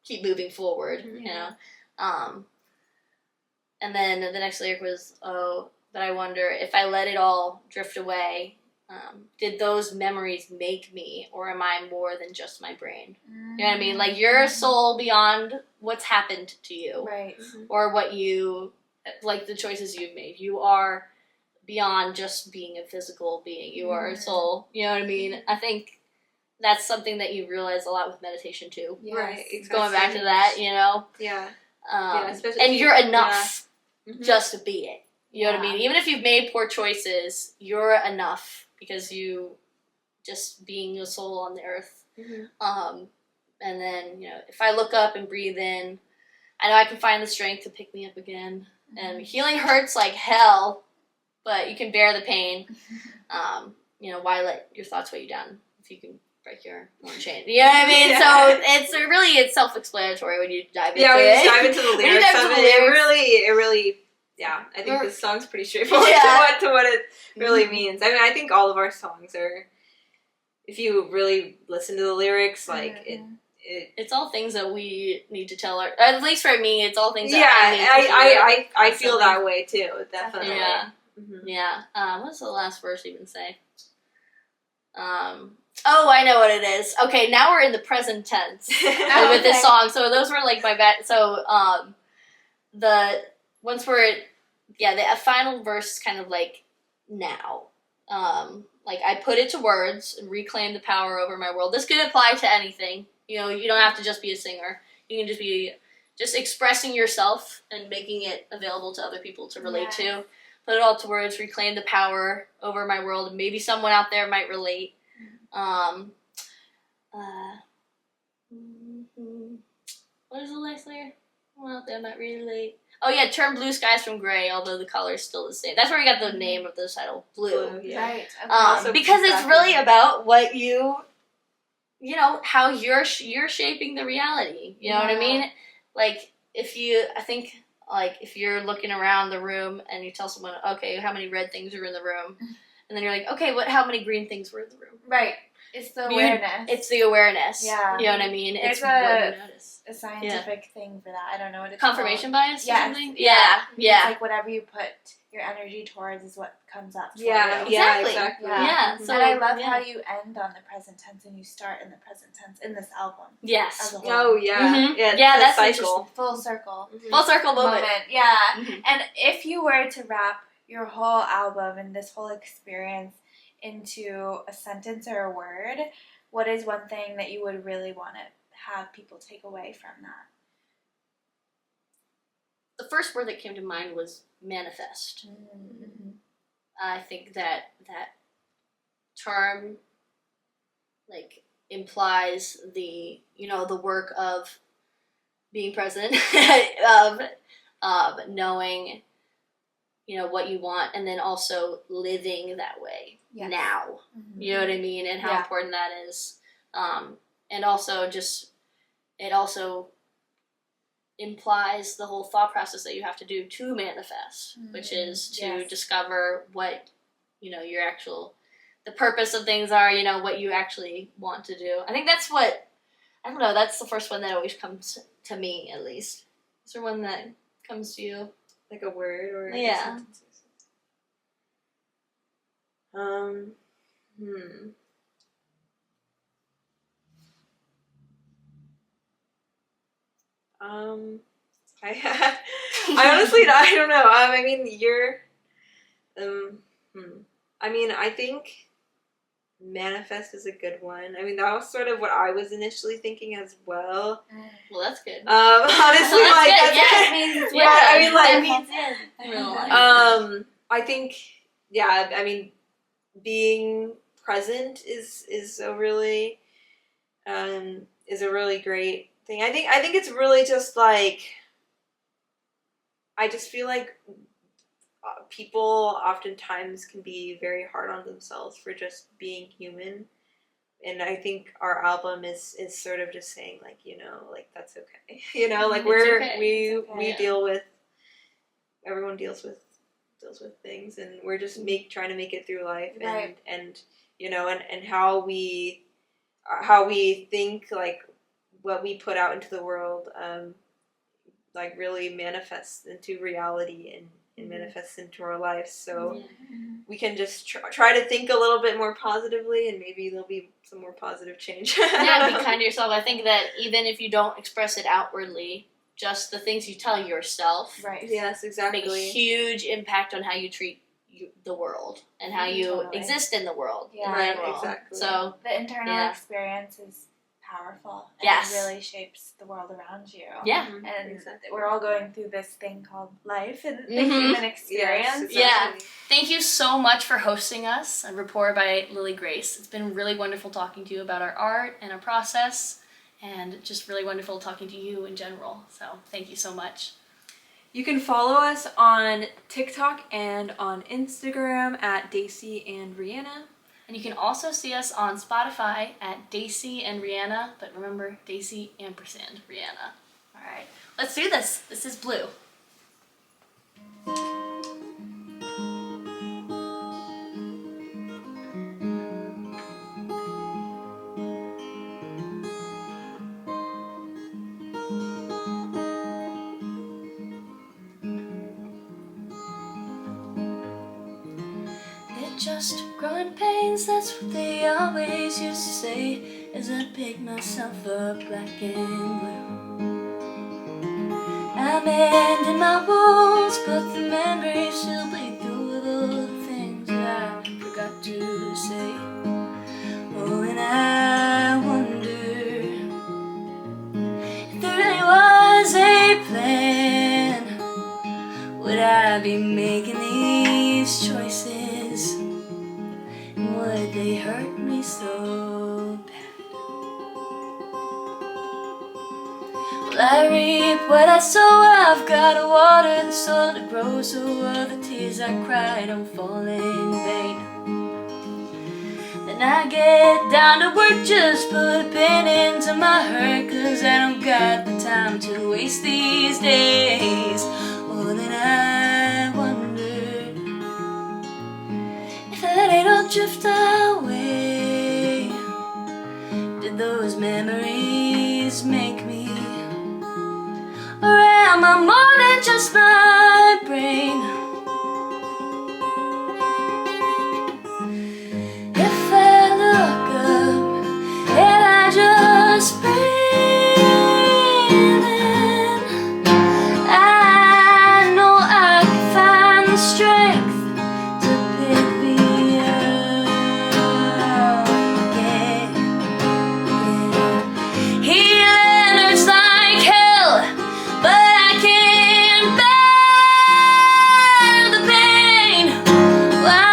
S1: keep moving forward, and then the next lyric was, oh, but I wonder if I let it all drift away, did those memories make me, or am I more than just my brain? You know what I mean? Like, you're a soul beyond what's happened to you.
S3: Right.
S1: Or what you, like the choices you've made. You are beyond just being a physical being. You are a soul. You know what I mean? I think that's something that you realize a lot with meditation too.
S3: Yes.
S2: Right. Exactly.
S1: Going back to that,
S2: Yeah.
S1: And you're enough just to be it. You know what I mean? Even if you've made poor choices, you're enough, because you just being a soul on the earth. And then, if I look up and breathe in, I know I can find the strength to pick me up again. And healing hurts like hell, but you can bear the pain. Why let your thoughts weigh you down if you can break your own chain? You know what I mean?
S2: Yeah.
S1: So it's self-explanatory when you dive into it.
S2: Yeah, when you dive into the lyrics
S1: dive
S2: of
S1: into
S2: it,
S1: the lyrics.
S2: it really, yeah. I think this song's pretty straightforward
S1: Yeah.
S2: to what it really means. I mean, I think all of our songs are, if you really listen to the lyrics, like
S1: it's all things that we need to tell at least for me, it's all things that
S2: I feel that way too, definitely.
S1: Yeah.
S2: Mm-hmm.
S1: Yeah. What's the last verse even say? Oh, I know what it is. Okay, now we're in the present tense with this song. So those were like my bad. So the final verse is kind of like now. Like I put it to words and reclaim the power over my world. This could apply to anything. You don't have to just be a singer. You can just be expressing yourself and making it available to other people to relate to. Put it all to words, reclaim the power over my world, and maybe someone out there might relate. What is the next layer? Someone out there might relate. Oh yeah, turn blue skies from gray, although the color is still the same. That's where we got the name of the title, Blue.
S2: Yeah.
S3: Right.
S1: Because it's really about what how you're shaping the reality. You know what I mean? Like if you're looking around the room and you tell someone, okay, how many red things are in the room? And then you're like, okay, how many green things were in the room?
S3: Right. It's the awareness.
S1: It's the awareness.
S3: Yeah.
S1: You know what I mean?
S3: There's
S1: it's what you notice.
S3: A scientific thing for that. I don't know what it's
S1: Confirmation
S3: called.
S1: bias or
S3: Yes.
S1: something? Yeah.
S3: It's like whatever you put your energy towards is what comes up for you.
S1: Exactly.
S3: Yeah.
S1: So,
S3: and I love how you end on the present tense and you start in the present tense in this album.
S1: Yes.
S3: As a whole.
S2: Oh, yeah.
S1: Mm-hmm.
S2: Yeah,
S1: that's
S2: cycle.
S3: Full circle.
S1: Mm-hmm. Full circle moment.
S3: Yeah.
S1: Mm-hmm.
S3: And if you were to wrap your whole album and this whole experience into a sentence or a word, what is one thing that you would really want to have people take away from that?
S1: The first word that came to mind was manifest.
S3: Mm-hmm.
S1: I think that term implies the work of being present, of knowing what you want, and then also living that way now.
S3: Mm-hmm.
S1: You know what I mean, and how important that is. And also it also implies the whole thought process that you have to do to manifest, which is to discover what the purpose of things are, what you actually want to do. I think that's that's the first one that always comes to me, at least. Is there one that comes to you?
S2: Like a word or a sentence? I honestly, I don't know. I mean, I mean, I think manifest is a good one. I mean, that was sort of what I was initially thinking as well.
S1: Well, that's good.
S2: Honestly, I think, I mean, being present is a really great thing. I think it's really just like, I just feel like people oftentimes can be very hard on themselves for just being human. And I think our album is sort of just saying, like, that's okay. We deal with, everyone deals with things, and we're just trying to make it through life, and how we think, like, what we put out into the world, like, really manifests into reality and manifests into our lives. So we can just try to think a little bit more positively, and maybe there'll be some more positive change.
S1: Be kind to yourself. I think that even if you don't express it outwardly, just the things you tell yourself,
S2: yes, exactly,
S1: make a huge impact on how you treat the world and how you exist in the world.
S2: Exactly.
S1: So
S3: the internal experience is powerful, and it really shapes the world around you. And we're all going through this thing called life and the human experience.
S2: Yes,
S1: Thank you so much for hosting us, a report by Lily Grace. It's been really wonderful talking to you about our art and our process, and just really wonderful talking to you in general. So thank you so much.
S2: You can follow us on TikTok and on Instagram at Dacey and Rianna.
S1: And you can also see us on Spotify at Dacey and Rianna, but remember, Dacey & Rianna. All right, let's do this. This is Blue. Just growing pains, that's what they always used to say, as I pick myself up black and blue. I'm mending my wounds, but the memories still bleed through with all the things that I forgot to say. Oh, and I wonder if there really was a plan, would I be making these choices? Would they hurt me so bad? Well, I reap what I sow. I've got to water the soil to grow, so all the tears I cry don't fall in vain. Then I get down to work, just put a pin into my hurt, 'cause I don't got the time to waste these days. Oh, then I wondered if I let it all drift away. Did those memories make me? Or am I more than just my brain? If I look up and I just breathe in, I know I can find the strength to pick me up again. Healing hurts like hell, but I can't bear the pain. Why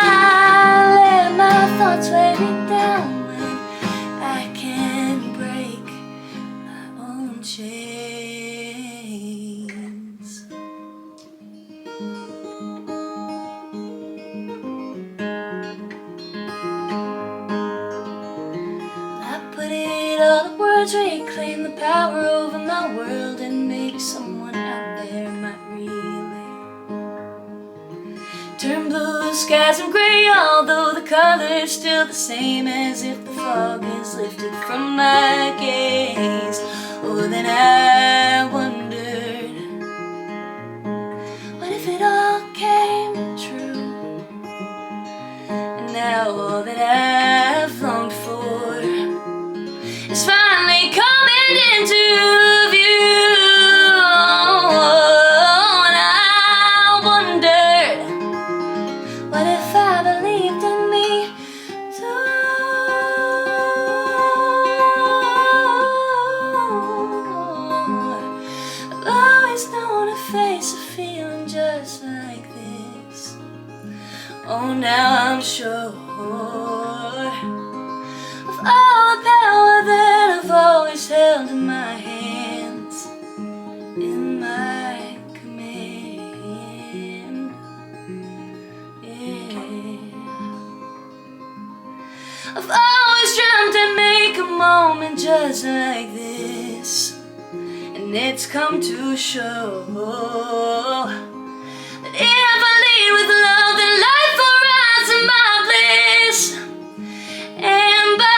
S1: let my thoughts weigh me down when I can't break my own chains? I put it all to words, reclaim the power over my world, and maybe someone out there might relay. Turn blue skies and gray, although the color's still the same, as if the fog is lifted from my gaze. Oh, then I wondered, what if it all came true? And now all that I've longed for is finally coming into view. And I wondered, what if I believed in me too? I've always known a face, a feeling just like this. Oh, now I'm sure of all the power that I've always held in my hands, in my command. Yeah. I've always dreamt I'd make a moment just like this, and it's come to show that if I lead with love, then life will rise in my bliss. And by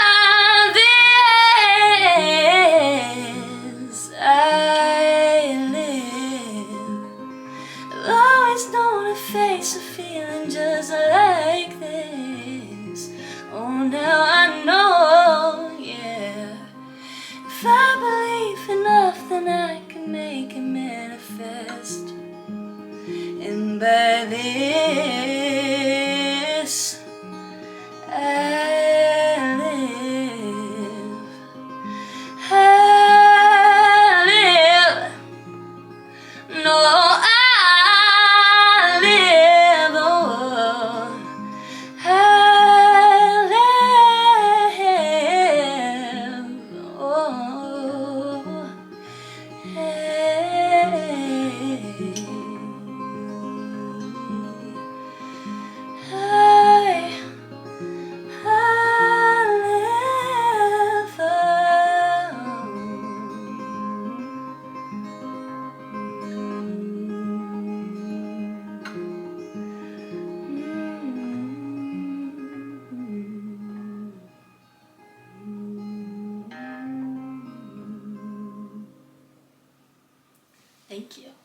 S1: this I live. I've always known a face, a feeling just like this. Oh, now I know, yeah. If I believe enough, then I can make it manifest. And by this I live. I live. No, I live. Oh, I live. Oh. Thank you.